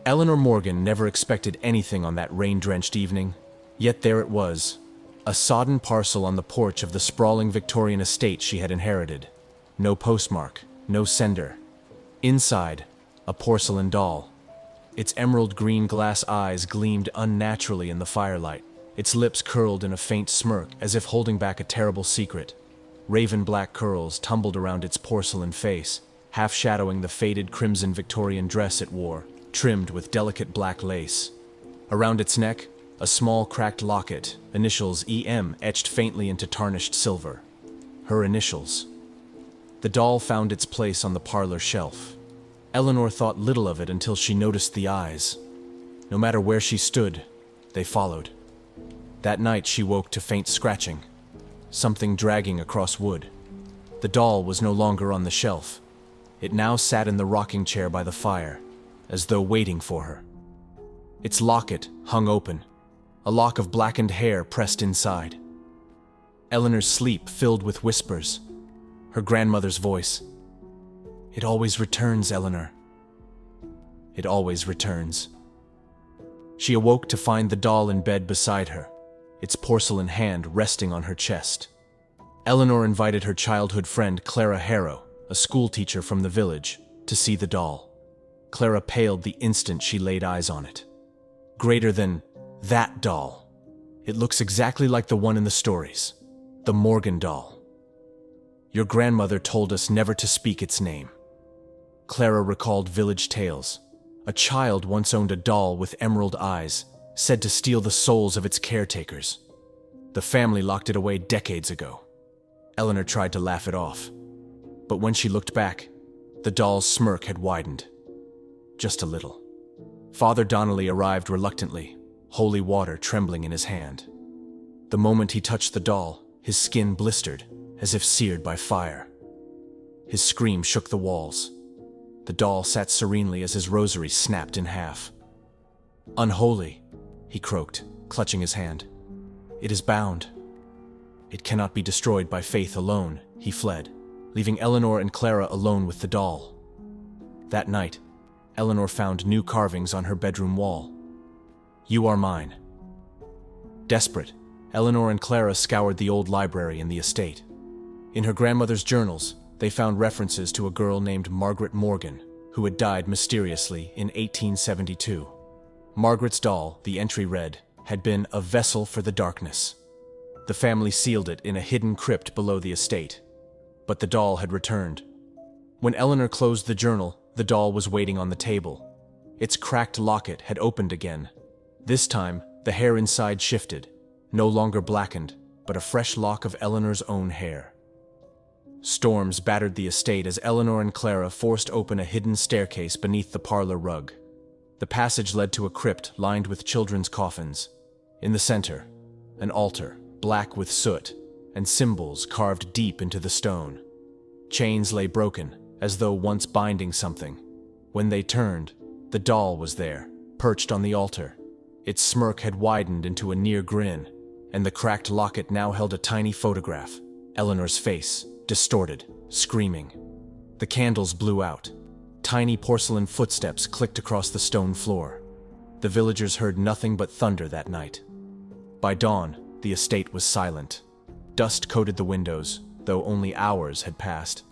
Eleanor Morgan never expected anything on that rain-drenched evening, yet there it was, a sodden parcel on the porch of the sprawling Victorian estate she had inherited. No postmark, no sender. Inside, a porcelain doll. Its emerald green glass eyes gleamed unnaturally in the firelight, its lips curled in a faint smirk as if holding back a terrible secret. Raven black curls tumbled around its porcelain face, half shadowing the faded crimson Victorian dress it wore, trimmed with delicate black lace. Around its neck, a small cracked locket, initials EM etched faintly into tarnished silver. Her initials. The doll found its place on the parlor shelf. Eleanor thought little of it until she noticed the eyes. No matter where she stood, they followed. That night she woke to faint scratching, something dragging across wood. The doll was no longer on the shelf. It now sat in the rocking chair by the fire, as though waiting for her. Its locket hung open, a lock of blackened hair pressed inside. Eleanor's sleep filled with whispers. Her grandmother's voice. "It always returns, Eleanor. It always returns." She awoke to find the doll in bed beside her, its porcelain hand resting on her chest. Eleanor invited her childhood friend Clara Harrow, a schoolteacher from the village, to see the doll. Clara paled the instant she laid eyes on it. Greater than that doll. It looks exactly like the one in the stories, the Morgan doll. Your grandmother told us never to speak its name. Clara recalled village tales. A child once owned a doll with emerald eyes, said to steal the souls of its caretakers. The family locked it away decades ago. Eleanor tried to laugh it off. But when she looked back, the doll's smirk had widened. Just a little. Father Donnelly arrived reluctantly, holy water trembling in his hand. The moment he touched the doll, his skin blistered, as if seared by fire. His scream shook the walls. The doll sat serenely as his rosary snapped in half. "Unholy," he croaked, clutching his hand. "It is bound. It cannot be destroyed by faith alone." He fled, leaving Eleanor and Clara alone with the doll. That night, Eleanor found new carvings on her bedroom wall. "You are mine." Desperate, Eleanor and Clara scoured the old library in the estate. In her grandmother's journals, they found references to a girl named Margaret Morgan, who had died mysteriously in 1872. Margaret's doll, the entry read, had been a vessel for the darkness. The family sealed it in a hidden crypt below the estate. But the doll had returned. When Eleanor closed the journal, the doll was waiting on the table. Its cracked locket had opened again. This time, the hair inside shifted, no longer blackened, but a fresh lock of Eleanor's own hair. Storms battered the estate as Eleanor and Clara forced open a hidden staircase beneath the parlor rug. The passage led to a crypt lined with children's coffins. In the center, an altar, black with soot, and symbols carved deep into the stone. Chains lay broken, as though once binding something. When they turned, the doll was there, perched on the altar. Its smirk had widened into a near grin, and the cracked locket now held a tiny photograph, Eleanor's face, distorted, screaming. The candles blew out. Tiny porcelain footsteps clicked across the stone floor. The villagers heard nothing but thunder that night. By dawn, the estate was silent. Dust coated the windows, though only hours had passed.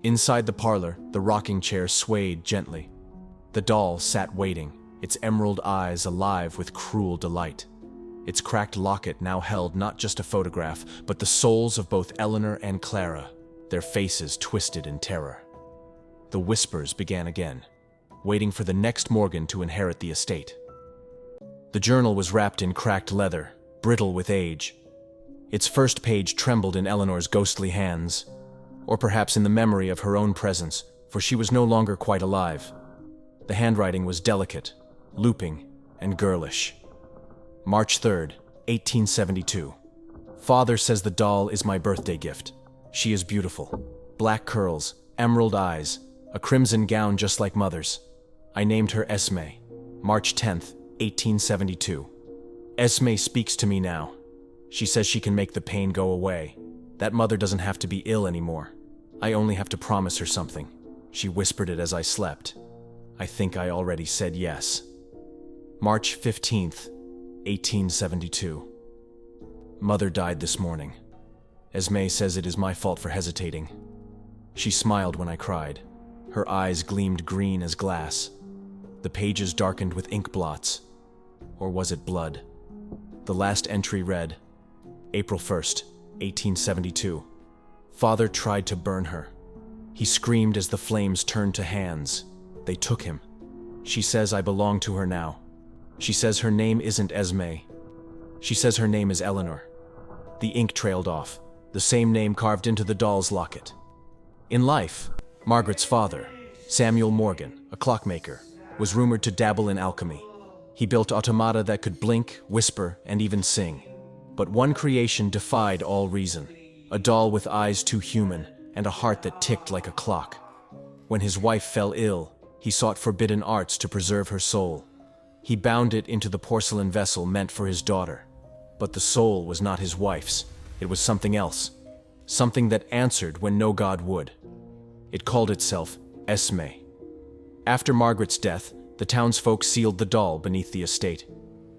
Inside the parlor, the rocking chair swayed gently. The doll sat waiting, its emerald eyes alive with cruel delight. Its cracked locket now held not just a photograph, but the souls of both Eleanor and Clara, their faces twisted in terror. The whispers began again, waiting for the next Morgan to inherit the estate. The journal was wrapped in cracked leather, brittle with age. Its first page trembled in Eleanor's ghostly hands, or perhaps in the memory of her own presence, for she was no longer quite alive. The handwriting was delicate, looping, and girlish. March 3rd, 1872. Father says the doll is my birthday gift. She is beautiful. Black curls, emerald eyes, a crimson gown just like Mother's. I named her Esme. March 10th, 1872. Esme speaks to me now. She says she can make the pain go away. That Mother doesn't have to be ill anymore. I only have to promise her something. She whispered it as I slept. I think I already said yes. March 15th, 1872. Mother died this morning. Esme says it is my fault for hesitating. She smiled when I cried. Her eyes gleamed green as glass. The pages darkened with ink blots. Or was it blood? The last entry read, April 1st, 1872. Father tried to burn her. He screamed as the flames turned to hands. They took him. She says I belong to her now. She says her name isn't Esme. She says her name is Eleanor. The ink trailed off, the same name carved into the doll's locket. In life, Margaret's father, Samuel Morgan, a clockmaker, was rumored to dabble in alchemy. He built automata that could blink, whisper, and even sing. But one creation defied all reason, a doll with eyes too human and a heart that ticked like a clock. When his wife fell ill, he sought forbidden arts to preserve her soul. He bound it into the porcelain vessel meant for his daughter. But the soul was not his wife's. It was something else. Something that answered when no god would. It called itself Esme. After Margaret's death, the townsfolk sealed the doll beneath the estate.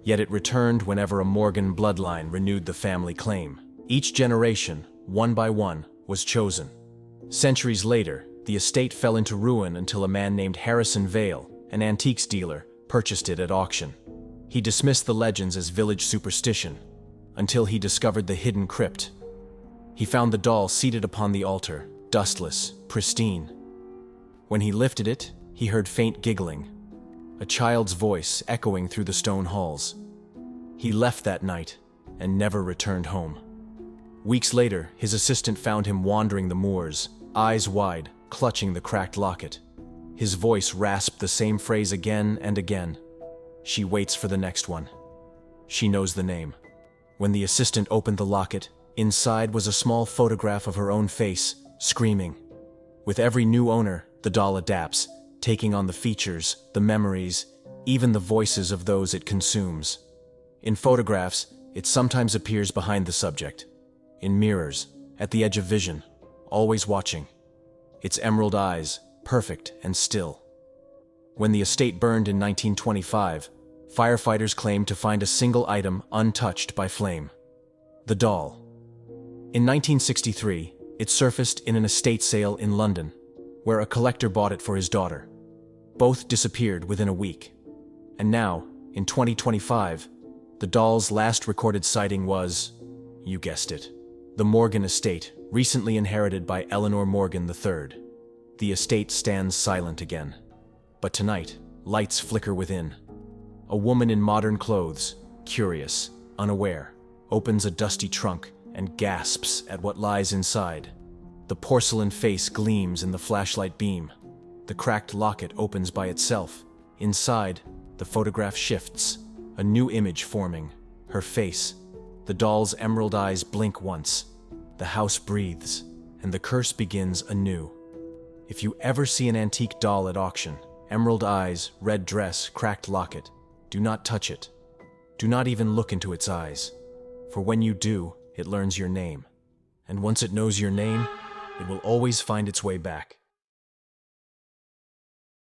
Yet it returned whenever a Morgan bloodline renewed the family claim. Each generation, one by one, was chosen. Centuries later, the estate fell into ruin until a man named Harrison Vale, an antiques dealer, purchased it at auction. He dismissed the legends as village superstition, until he discovered the hidden crypt. He found the doll seated upon the altar, dustless, pristine. When he lifted it, he heard faint giggling, a child's voice echoing through the stone halls. He left that night and never returned home. Weeks later, his assistant found him wandering the moors, eyes wide, clutching the cracked locket. His voice rasped the same phrase again and again. She waits for the next one. She knows the name. When the assistant opened the locket, inside was a small photograph of her own face, screaming. With every new owner, the doll adapts, taking on the features, the memories, even the voices of those it consumes. In photographs, it sometimes appears behind the subject. In mirrors, at the edge of vision, always watching. Its emerald eyes, perfect and still. When the estate burned in 1925, firefighters claimed to find a single item untouched by flame: the doll. In 1963, it surfaced in an estate sale in London, where a collector bought it for his daughter. Both disappeared within a week. And now, in 2025, the doll's last recorded sighting was, you guessed it, the Morgan estate, recently inherited by Eleanor Morgan III. The estate stands silent again. But tonight, lights flicker within. A woman in modern clothes, curious, unaware, opens a dusty trunk and gasps at what lies inside. The porcelain face gleams in the flashlight beam. The cracked locket opens by itself. Inside, the photograph shifts, a new image forming, her face. The doll's emerald eyes blink once. The house breathes, and the curse begins anew. If you ever see an antique doll at auction, emerald eyes, red dress, cracked locket, do not touch it. Do not even look into its eyes. For when you do, it learns your name. And once it knows your name, it will always find its way back.